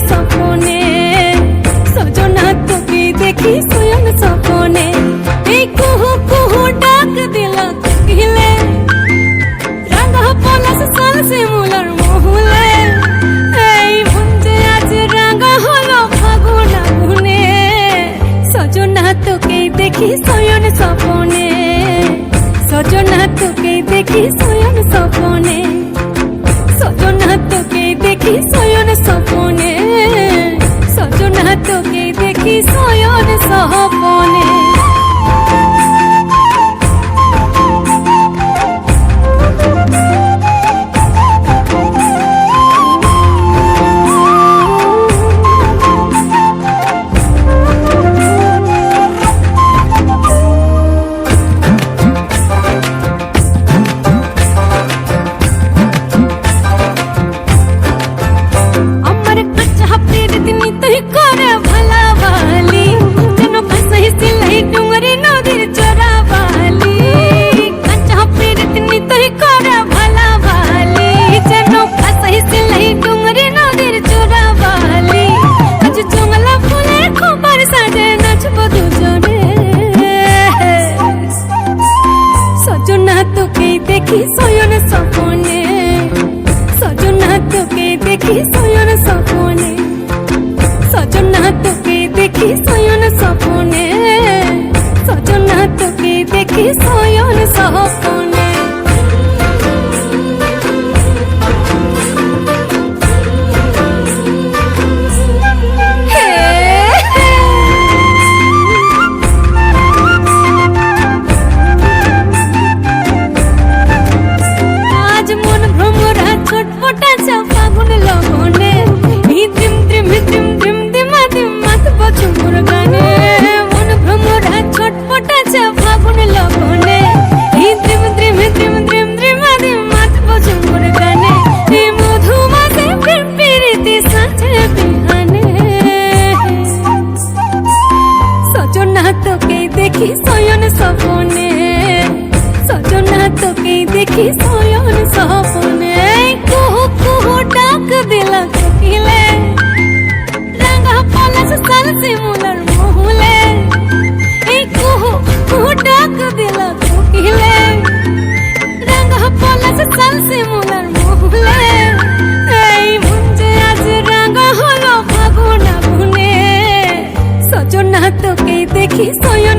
স্বপনে সজনা তোকে দেখি শয়ন স্বপনে এই কুহু কুহু ডাক দিল কোকিলে রাঙা পলাশ সাল শিমুলার মহুলে এই মন যে আজ রাঙা হলো ফাগুন আগুনে সজনা তোকে দেখি শয়ন স্বপনে সজনা তোকে দেখি শয়ন স্বপনে সজনা তোকে দেখি শয়ন স্বপনে সজনা তোকে দেখি শয়ন স্বপনে দেখি শয়ন স্বপনে সজনা তোকে দেখি শয়ন স্বপনে সজনা তোকে দেখি শয়ন স্বপনে সজনা তোকে দেখি শয়ন স্বপনে দেখি শয়ন স্বপনে সজনা তোকে দেখি শয়ন স্বপনে কুহু কুহু ডাক দিল কোকিলে রাঙা পলাশ সাল শিমুলার মহুলে এই কুহু কুহু ডাক দিল কোকিলে রাঙা পলাশ সাল শিমুলার মহুলে এই মন যে আজ রাঙা হলো ফাগুন আগুনে সজনা তোকে দেখি শয়ন